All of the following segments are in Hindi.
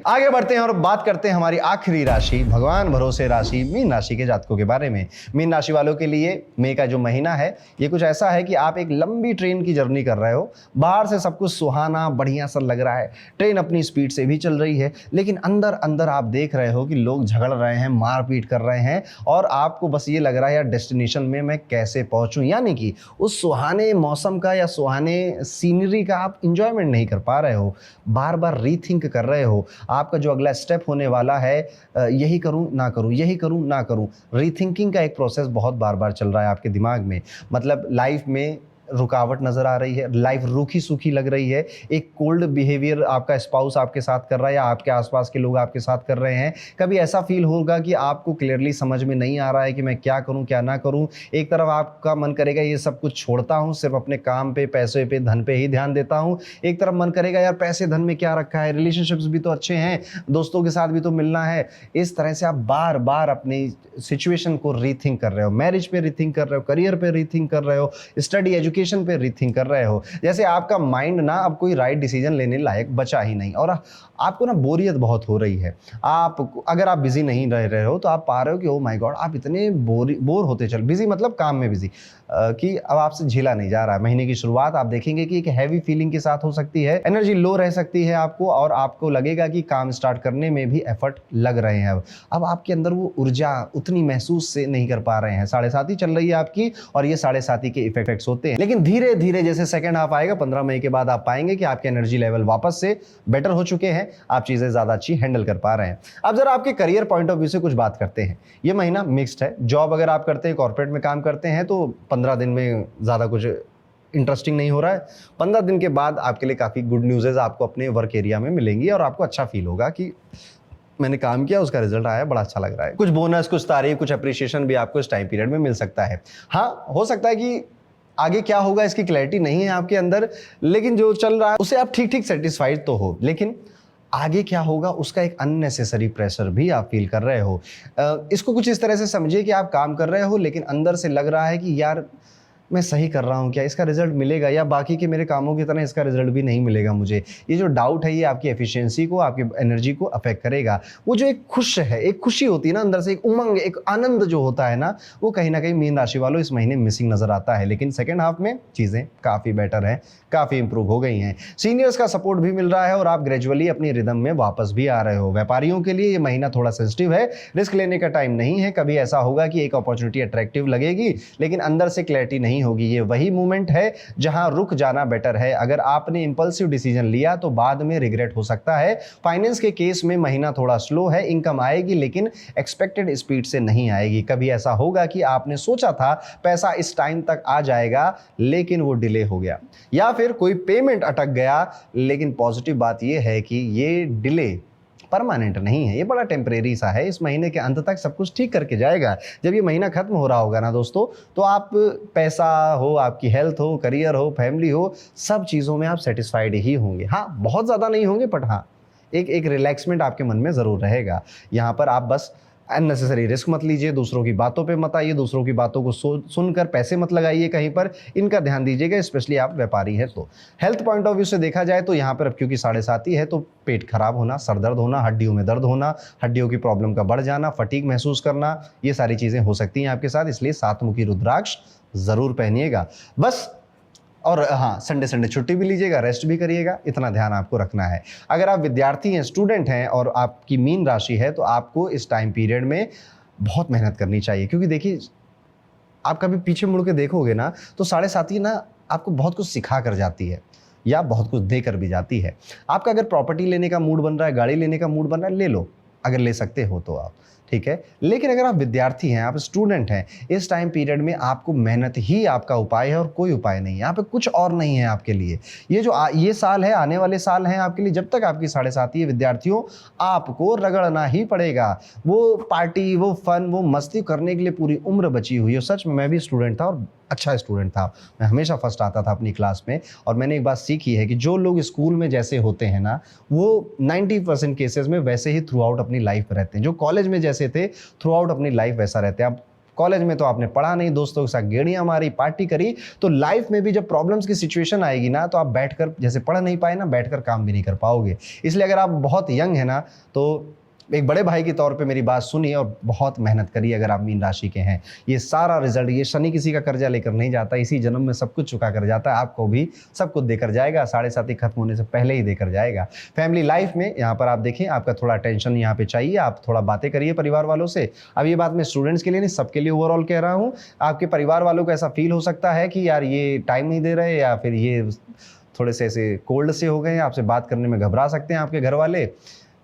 आगे बढ़ते हैं और बात करते हैं हमारी आखिरी राशि, भगवान भरोसे राशि, मीन राशि के जातकों के बारे में। मीन राशि वालों के लिए मई का जो महीना है ये कुछ ऐसा है कि आप एक लंबी ट्रेन की जर्नी कर रहे हो। बाहर से सब कुछ सुहाना बढ़िया सा लग रहा है, ट्रेन अपनी स्पीड से भी चल रही है, लेकिन अंदर अंदर आप देख रहे हो कि लोग झगड़ रहे हैं, मारपीट कर रहे हैं और आपको बस ये लग रहा है यार डेस्टिनेशन में मैं कैसे पहुंचूं। यानी कि उस सुहाने मौसम का या सुहाने सीनरी का आप इंजॉयमेंट नहीं कर पा रहे हो, बार बार रीथिंक कर रहे हो आपका जो अगला स्टेप होने वाला है, यही करूं ना करूं, यही करूं ना करूं। रीथिंकिंग का एक प्रोसेस बहुत बार बार चल रहा है आपके दिमाग में। मतलब लाइफ में रुकावट नजर आ रही है, लाइफ रूखी सूखी लग रही है, एक कोल्ड बिहेवियर आपका स्पाउस आपके साथ कर रहा है या आपके आसपास के लोग आपके साथ कर रहे हैं। कभी ऐसा फील होगा कि आपको क्लियरली समझ में नहीं आ रहा है कि मैं क्या करूं क्या ना करूं। एक तरफ आपका मन करेगा ये सब कुछ छोड़ता हूं, सिर्फ अपने काम पे, पैसे पे, धन पे ही ध्यान देता हूं। एक तरफ मन करेगा यार पैसे धन में क्या रखा है, रिलेशनशिप्स भी तो अच्छे हैं, दोस्तों के साथ भी तो मिलना है। इस तरह से आप बार बार अपनी सिचुएशन को रीथिंक कर रहे हो, मैरिज पे रीथिंक कर रहे हो, करियर पे रीथिंक कर रहे हो, स्टडी एजुकेशन पे रीथिंक कर रहे हो। जैसे आपका माइंड ना अब कोई राइट डिसीजन लेने लायक बचा ही नहीं और आपको ना बोरियत बहुत हो रही है। आप अगर आप बिजी नहीं रह रहे हो तो आप पा रहे हो कि ओ माय गॉड आप इतने बोर होते चल, बिजी मतलब काम में बिजी, कि अब आपसे झेला नहीं जा रहा है। महीने की शुरुआत आप देखेंगे कि एक हैवी फीलिंग के साथ हो सकती है, एनर्जी लो रह सकती है आपको और आपको लगेगा कि काम स्टार्ट करने में भी एफर्ट लग रहे हैं। अब आपके अंदर वो ऊर्जा उतनी महसूस से नहीं कर पा रहे हैं। 7.5 चल रही है आपकी और ये 7.5 के इफेक्ट्स होते हैं। लेकिन धीरे धीरे जैसे सेकंड हाफ आएगा 15 मई के बाद आप पाएंगे कि आपके एनर्जी लेवल वापस से बेटर हो चुके हैं, आप चीजें ज्यादा अच्छी हैंडल कर पा रहे हैं। अब जरा आपके करियर पॉइंट ऑफ व्यू से कुछ बात करते हैं। ये महीना मिक्स्ड है। जॉब अगर आप करते हैं, कॉर्पोरेट में काम करते हैं तो 15 दिन में ज्यादा कुछ इंटरेस्टिंग नहीं हो रहा है। 15 दिन के बाद आपके लिए काफी गुड न्यूज़ आपको अपने वर्क एरिया में मिलेंगी और आपको अच्छा फील होगा कि मैंने काम किया, उसका रिजल्ट आया, बड़ा अच्छा लग रहा है। कुछ बोनस, कुछ तारीफ, कुछ अप्रिशिएशन भी आपको इस टाइम पीरियड में मिल सकता है। हाँ, हो सकता है कि आगे क्या होगा इसकी क्लैरिटी नहीं है आपके अंदर, लेकिन जो चल रहा है उससे आप ठीक ठीक सेटिस्फाइड तो हो, लेकिन आगे क्या होगा उसका एक अननेसेसरी प्रेशर भी आप फील कर रहे हो। इसको कुछ इस तरह से समझिए कि आप काम कर रहे हो लेकिन अंदर से लग रहा है कि यार मैं सही कर रहा हूँ क्या, इसका रिजल्ट मिलेगा या बाकी के मेरे कामों की तरह इसका रिजल्ट भी नहीं मिलेगा मुझे। ये जो डाउट है ये आपकी एफिशिएंसी को, आपकी एनर्जी को अफेक्ट करेगा। वो जो एक खुश है, एक खुशी होती है ना अंदर से, एक उमंग, एक आनंद जो होता है ना, वो कहीं ना कहीं मीन राशि वालों इस महीने मिसिंग नजर आता है। लेकिन सेकेंड हाफ में चीजें काफी बेटर है, काफी इंप्रूव हो गई हैं। सीनियर्स का सपोर्ट भी मिल रहा है और आप ग्रेजुअली अपनी रिदम में वापस भी आ रहे हो। व्यापारियों के लिए ये महीना थोड़ा सेंसिटिव है, रिस्क लेने का टाइम नहीं है। कभी ऐसा होगा कि एक अपॉर्चुनिटी अट्रैक्टिव लगेगी लेकिन अंदर से क्लैरिटी नहीं होगी। ये वही मोमेंट है जहां रुक जाना बेटर है। अगर आपने इंपल्सिव डिसीजन लिया तो बाद में रिग्रेट हो सकता है। फाइनेंस के केस में महीना थोड़ा स्लो है, इनकम आएगी लेकिन एक्सपेक्टेड स्पीड से नहीं आएगी। कभी ऐसा होगा कि आपने सोचा था पैसा इस टाइम तक आ जाएगा लेकिन वो डिले हो गया, या फिर कोई पेमेंट अटक गया। लेकिन पॉजिटिव बात यह है कि ये डिले परमानेंट नहीं है, ये बड़ा टेम्परेरी सा है। इस महीने के अंत तक सब कुछ ठीक करके जाएगा। जब ये महीना खत्म हो रहा होगा ना दोस्तों, तो आप पैसा हो, आपकी हेल्थ हो, करियर हो, फैमिली हो, सब चीज़ों में आप सेटिस्फाइड ही होंगे। हाँ, बहुत ज़्यादा नहीं होंगे बट हाँ एक रिलैक्समेंट आपके मन में ज़रूर रहेगा। यहाँ पर आप बस अननेसेसरी रिस्क मत लीजिए, दूसरों की बातों पे मत आइए, दूसरों की बातों को सुनकर पैसे मत लगाइए कहीं पर, इनका ध्यान दीजिएगा, स्पेशली आप व्यापारी हैं तो। हेल्थ पॉइंट ऑफ व्यू से देखा जाए तो यहाँ पर अब क्योंकि 7.5 है तो पेट खराब होना, सर दर्द होना, हड्डियों में दर्द होना, हड्डियों की प्रॉब्लम का बढ़ जाना, फटीग महसूस करना, ये सारी चीज़ें हो सकती हैं आपके साथ। इसलिए 7 मुखी रुद्राक्ष ज़रूर पहनिएगा बस। और हाँ, संडे छुट्टी भी लीजिएगा, रेस्ट भी करिएगा, इतना ध्यान आपको रखना है। अगर आप विद्यार्थी हैं, स्टूडेंट हैं और आपकी मीन राशि है तो आपको इस टाइम पीरियड में बहुत मेहनत करनी चाहिए। क्योंकि देखिए, आप कभी पीछे मुड़ के देखोगे ना तो 7.5 ना आपको बहुत कुछ सिखा कर जाती है या बहुत कुछ दे कर भी जाती है। आपका अगर प्रॉपर्टी लेने का मूड बन रहा है, गाड़ी लेने का मूड बन रहा है, ले लो अगर ले सकते हो तो आप, ठीक है। लेकिन अगर आप विद्यार्थी हैं, आप स्टूडेंट हैं, इस टाइम पीरियड में आपको मेहनत ही आपका उपाय है और कोई उपाय नहीं है। यहाँ पे कुछ और नहीं है आपके लिए। ये जो ये साल है, आने वाले साल हैं आपके लिए, जब तक आपकी 7.5 है विद्यार्थियों, आपको रगड़ना ही पड़ेगा। वो पार्टी, वो फन, वो मस्ती करने के लिए पूरी उम्र बची हुई है। सच में मैं भी स्टूडेंट था और अच्छा स्टूडेंट था, मैं हमेशा फर्स्ट आता था अपनी क्लास में। और मैंने एक बात सीखी है कि जो लोग स्कूल में जैसे होते हैं ना, वो 90% केसेस में वैसे ही थ्रू आउट अपनी लाइफ रहते हैं। जो कॉलेज में जैसे थे, थ्रू आउट अपनी लाइफ वैसा रहते हैं। आप कॉलेज में तो आपने पढ़ा नहीं, दोस्तों के साथ गेड़ियां मारी, पार्टी करी, तो लाइफ में भी जब प्रॉब्लम्स की सिचुएशन आएगी ना, तो आप बैठकर जैसे पढ़ नहीं पाए ना, बैठकर काम भी नहीं कर पाओगे। इसलिए अगर आप बहुत यंग है ना, तो एक बड़े भाई के तौर पे मेरी बात सुनिए और बहुत मेहनत करिए। अगर आप मीन राशि के हैं, ये सारा रिजल्ट, ये शनि किसी का कर्जा लेकर नहीं जाता, इसी जन्म में सब कुछ चुका कर जाता है, आपको भी सब कुछ देकर जाएगा, 7.5 खत्म होने से पहले ही देकर जाएगा। फैमिली लाइफ में यहाँ पर आप देखें, आपका थोड़ा टेंशन यहाँ पे चाहिए, आप थोड़ा बातें करिए परिवार वालों से। अब ये बात मैं स्टूडेंट्स के लिए नहीं, सबके लिए ओवरऑल कह रहा हूँ। आपके परिवार वालों को ऐसा फील हो सकता है कि यार ये टाइम नहीं दे रहे, या फिर ये थोड़े से ऐसे कोल्ड से हो गए हैं, आपसे बात करने में घबरा सकते हैं आपके घर वाले,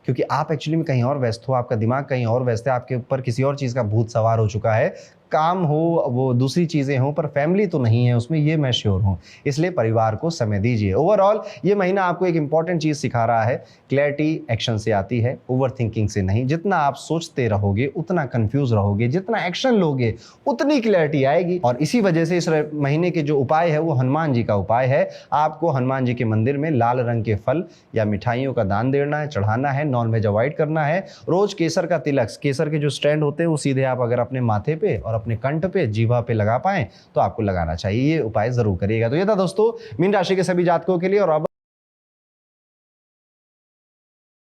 क्योंकि आप एक्चुअली में कहीं और व्यस्त हो, आपका दिमाग कहीं और व्यस्त है, आपके ऊपर किसी और चीज़ का भूत सवार हो चुका है। काम हो, वो दूसरी चीज़ें हों, पर फैमिली तो नहीं है उसमें, ये मैं श्योर हूँ। इसलिए परिवार को समय दीजिए। ओवरऑल ये महीना आपको एक इंपॉर्टेंट चीज़ सिखा रहा है, क्लैरिटी एक्शन से आती है, ओवर थिंकिंग से नहीं। जितना आप सोचते रहोगे उतना कंफ्यूज रहोगे, जितना एक्शन लोगे उतनी क्लैरिटी आएगी। और इसी वजह से इस महीने के जो उपाय है वो हनुमान जी का उपाय है। आपको हनुमान जी के मंदिर में लाल रंग के फल या मिठाइयों का दान देना है, चढ़ाना है, नॉनवेज अवॉइड करना है। रोज केसर का तिलक, केसर के जो स्टैंड होते हैं वो सीधे आप अगर अपने माथे पे और अपने कंठ पे, जीवा पे लगा पाएं तो आपको लगाना चाहिए। ये उपाय जरूर करिएगा। तो ये था दोस्तों मीन राशि के सभी जातकों के लिए। और अब